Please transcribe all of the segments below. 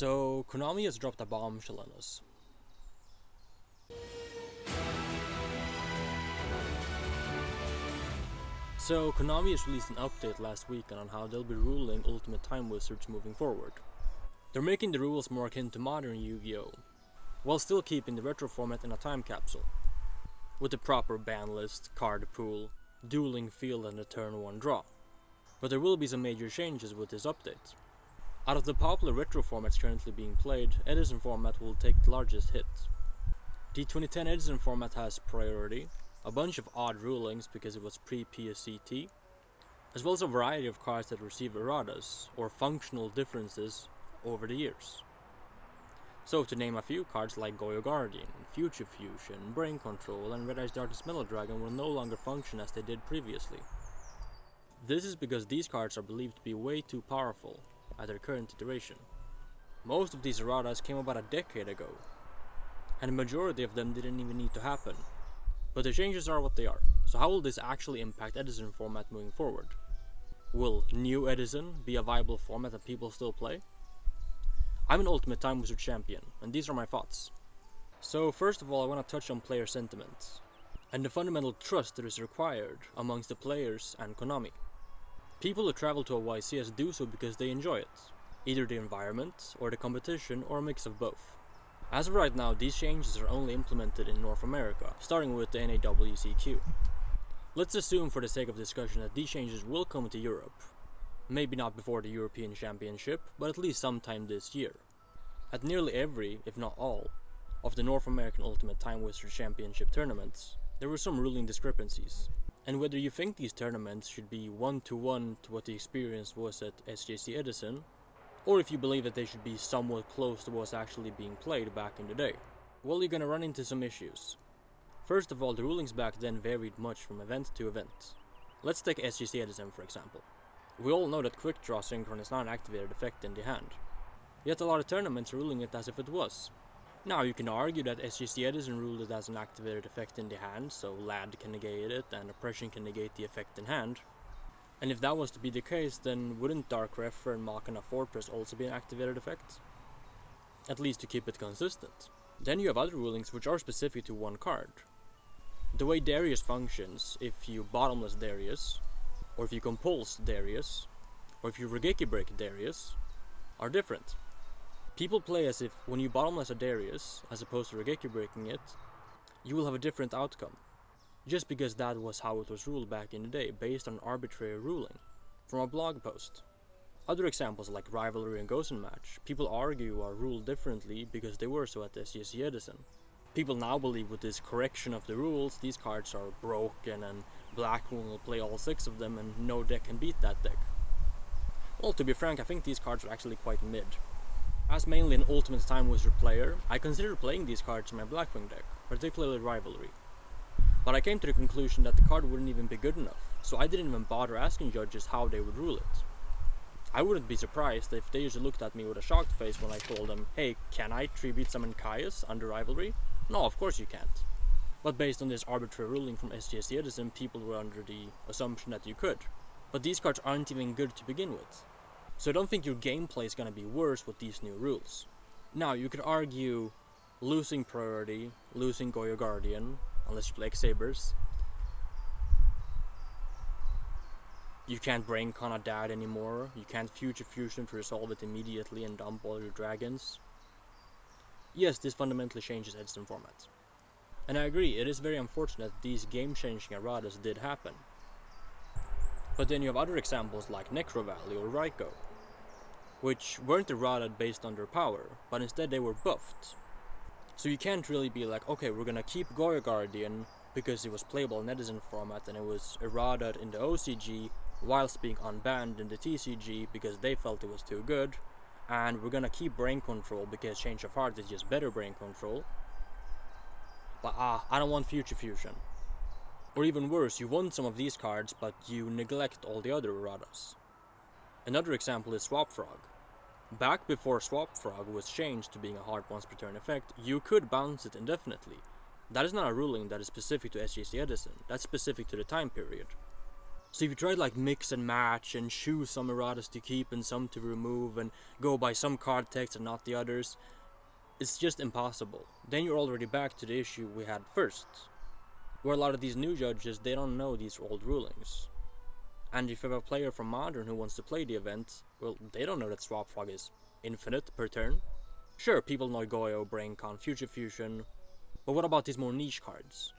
So, Konami has dropped a bombshell on us. So, Konami has released an update last week on how they'll be ruling Ultimate Time Wizards moving forward. They're making the rules more akin to modern Yu-Gi-Oh!, while still keeping the retro format in a time capsule, with the proper ban list, card pool, dueling field and a turn 1 draw. But there will be some major changes with this update. Out of the popular retro formats currently being played, Edison Format will take the largest hit. The 2010 Edison Format has priority, a bunch of odd rulings because it was pre-PSCT, as well as a variety of cards that receive erratas, or functional differences, over the years. So to name a few, cards like Yugioh Guardian, Future Fusion, Brain Control and Red Eyes Darkness Metal Dragon will no longer function as they did previously. This is because these cards are believed to be way too powerful at their current iteration. Most of these erratas came about a decade ago, and the majority of them didn't even need to happen. But the changes are what they are, so how will this actually impact Edison Format moving forward? Will New Edison be a viable format that people still play? I'm an Ultimate Time Wizard champion, and these are my thoughts. So first of all, I want to touch on player sentiment, and the fundamental trust that is required amongst the players and Konami. People who travel to a YCS do so because they enjoy it, either the environment, or the competition, or a mix of both. As of right now, these changes are only implemented in North America, starting with the NAWCQ. Let's assume for the sake of discussion that these changes will come to Europe. Maybe not before the European Championship, but at least sometime this year. At nearly every, if not all, of the North American Ultimate Time Wizard Championship tournaments, there were some ruling discrepancies. And whether you think these tournaments should be 1-to-1 to what the experience was at SJC Edison, or if you believe that they should be somewhat close to what's actually being played back in the day, well, you're gonna run into some issues. First of all, the rulings back then varied much from event to event. Let's take SJC Edison for example. We all know that Quick Draw Synchron is not an activated effect in the hand, yet a lot of tournaments are ruling it as if it was. Now you can argue that SJC Edison ruled it as an activated effect in the hand, so LAD can negate it and oppression can negate the effect in hand. And if that was to be the case, then wouldn't Dark Refer and Machina Fortress also be an activated effect? At least to keep it consistent. Then you have other rulings which are specific to one card. The way Darius functions, if you bottomless Darius, or if you compulse Darius, or if you Regeki break Darius, are different. People play as if when you bottomless a Darius, as opposed to Regeki breaking it, you will have a different outcome. Just because that was how it was ruled back in the day, based on arbitrary ruling, from a blog post. Other examples like Rivalry and Gozen Match, people argue are ruled differently because they were so at SJC Edison. People now believe with this correction of the rules, these cards are broken and Blackmoon will play all 6 of them and no deck can beat that deck. Well, to be frank, I think these cards are actually quite mid. As mainly an Ultimate Time Wizard player, I considered playing these cards in my Blackwing deck, particularly Rivalry. But I came to the conclusion that the card wouldn't even be good enough, so I didn't even bother asking judges how they would rule it. I wouldn't be surprised if they just looked at me with a shocked face when I told them, hey, can I tribute summon Caius under Rivalry? No, of course you can't. But based on this arbitrary ruling from SJC Edison, people were under the assumption that you could. But these cards aren't even good to begin with. So I don't think your gameplay is gonna be worse with these new rules. Now, you could argue losing priority, losing Yugioh Guardian, unless you play X-Sabers. You can't Brain Con a dad anymore, you can't Future Fusion to resolve it immediately and dump all your dragons. Yes, this fundamentally changes Edison Format. And I agree, it is very unfortunate that these game-changing erratas did happen. But then you have other examples like Necro Valley or Raikou, which weren't errata based on their power, but instead they were buffed. So you can't really be like, okay, we're gonna keep Yugioh Guardian because it was playable in Edison Format and it was errata in the OCG whilst being unbanned in the TCG because they felt it was too good, and we're gonna keep Brain Control because Change of Heart is just better Brain Control. But I don't want Future Fusion. Or even worse, you want some of these cards but you neglect all the other erratas. Another example is Swap Frog. Back before Swap Frog was changed to being a hard once per turn effect, you could bounce it indefinitely. That is not a ruling that is specific to SJC Edison, that's specific to the time period. So if you try to like mix and match and choose some erratas to keep and some to remove and go by some card text and not the others, it's just impossible. Then you're already back to the issue we had first, where a lot of these new judges, they don't know these old rulings. And if you have a player from Modern who wants to play the event, well, they don't know that Swap Fog is infinite per turn. Sure, people know Yugioh, BrainCon, Future Fusion, but what about these more niche cards?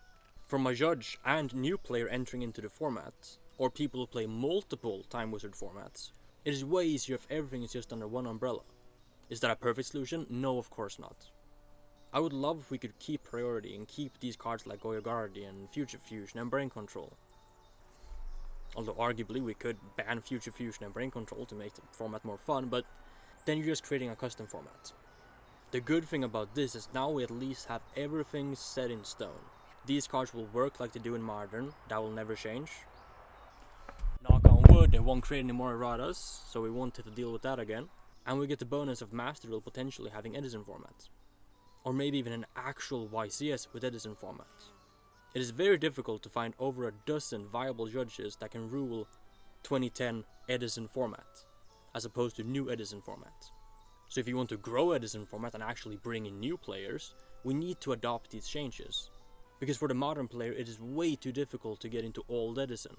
From a judge and new player entering into the format, or people who play multiple Time Wizard formats, it is way easier if everything is just under one umbrella. Is that a perfect solution? No, of course not. I would love if we could keep priority and keep these cards like Yugioh Guardian, Future Fusion and Brain Control. Although arguably we could ban Future Fusion and Brain Control to make the format more fun, but then you're just creating a custom format. The good thing about this is now we at least have everything set in stone. These cards will work like they do in Modern, that will never change. Knock on wood, they won't create any more erratas, so we won't have to deal with that again. And we get the bonus of Master Rule potentially having Edison Format. Or maybe even an actual YCS with Edison Format. It is very difficult to find over a dozen viable judges that can rule 2010 Edison Format, as opposed to new Edison Format. So if you want to grow Edison Format and actually bring in new players, we need to adopt these changes. Because for the modern player it is way too difficult to get into old Edison.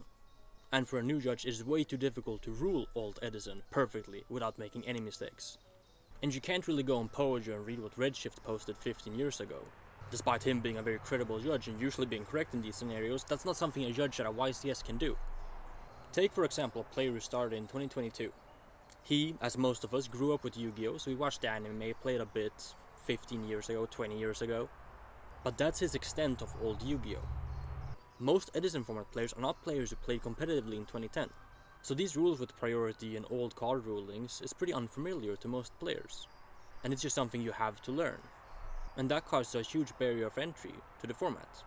And for a new judge it is way too difficult to rule old Edison perfectly without making any mistakes. And you can't really go on Pojo and read what Redshift posted 15 years ago. Despite him being a very credible judge and usually being correct in these scenarios, that's not something a judge at a YCS can do. Take for example a player who started in 2022. He, as most of us, grew up with Yu-Gi-Oh, so he watched the anime, played a bit 15 years ago, 20 years ago. But that's his extent of old Yu-Gi-Oh. Most Edison Format players are not players who played competitively in 2010. So these rules with priority and old card rulings is pretty unfamiliar to most players. And it's just something you have to learn. And that causes a huge barrier of entry to the format.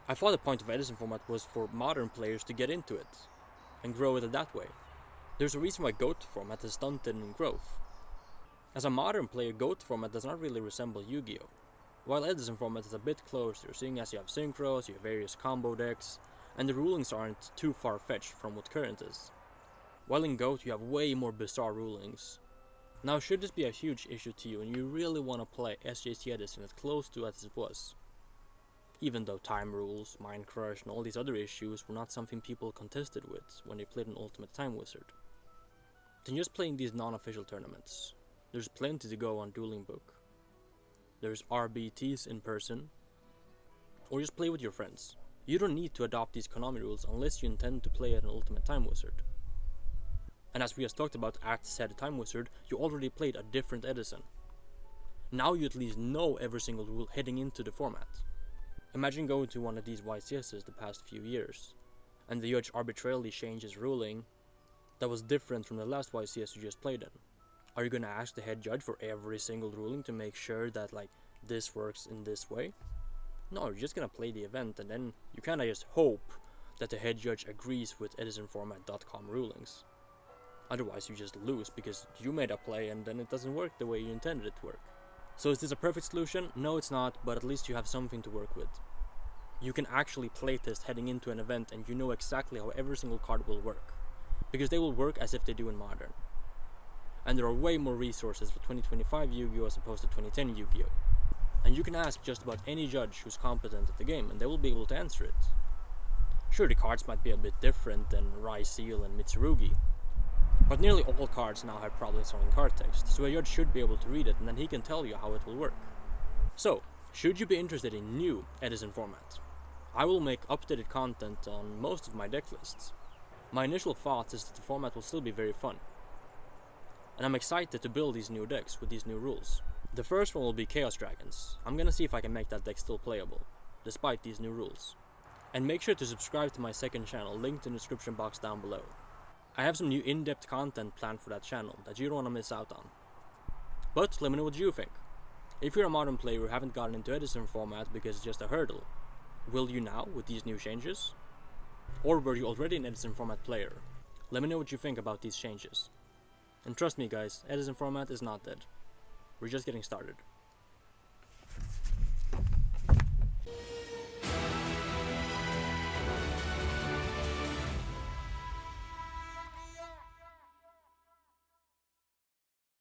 I thought the point of Edison Format was for modern players to get into it and grow it that way. There's a reason why GOAT Format has stunted in growth. As a modern player, GOAT Format does not really resemble Yu-Gi-Oh! While Edison Format is a bit closer, seeing as you have synchros, you have various combo decks, and the rulings aren't too far-fetched from what current is. While in GOAT you have way more bizarre rulings. Now should this be a huge issue to you and you really want to play SJC Edison as close to as it was, even though time rules, Mind Crush and all these other issues were not something people contested with when they played an Ultimate Time Wizard, then just playing these non-official tournaments. There's plenty to go on Dueling Book. There's RBTs in person, or just play with your friends. You don't need to adopt these Konami rules unless you intend to play at an Ultimate Time Wizard. And as we just talked about at said Time Wizard, you already played a different Edison. Now you at least know every single rule heading into the format. Imagine going to one of these YCSs the past few years, and the judge arbitrarily changes ruling that was different from the last YCS you just played in. Are you gonna ask the head judge for every single ruling to make sure that this works in this way? No, you're just gonna play the event and then you kinda just hope that the head judge agrees with EdisonFormat.com rulings. Otherwise you just lose because you made a play and then it doesn't work the way you intended it to work. So is this a perfect solution? No, it's not, but at least you have something to work with. You can actually playtest heading into an event and you know exactly how every single card will work, because they will work as if they do in Modern. And there are way more resources for 2025 Yu-Gi-Oh as opposed to 2010 Yu-Gi-Oh. And you can ask just about any judge who's competent at the game and they will be able to answer it. Sure, the cards might be a bit different than Rai Seal and Mitsurugi, but nearly all cards now have problems solving card text, so a judge should be able to read it and then he can tell you how it will work. So, should you be interested in new Edison Format? I will make updated content on most of my deck lists. My initial thoughts is that the format will still be very fun. And I'm excited to build these new decks with these new rules. The first one will be Chaos Dragons. I'm gonna see if I can make that deck still playable, despite these new rules. And make sure to subscribe to my second channel, linked in the description box down below. I have some new in-depth content planned for that channel that you don't want to miss out on. But let me know what you think. If you're a modern player who haven't gotten into Edison Format because it's just a hurdle, will you now with these new changes? Or were you already an Edison Format player? Let me know what you think about these changes. And trust me guys, Edison Format is not dead. We're just getting started.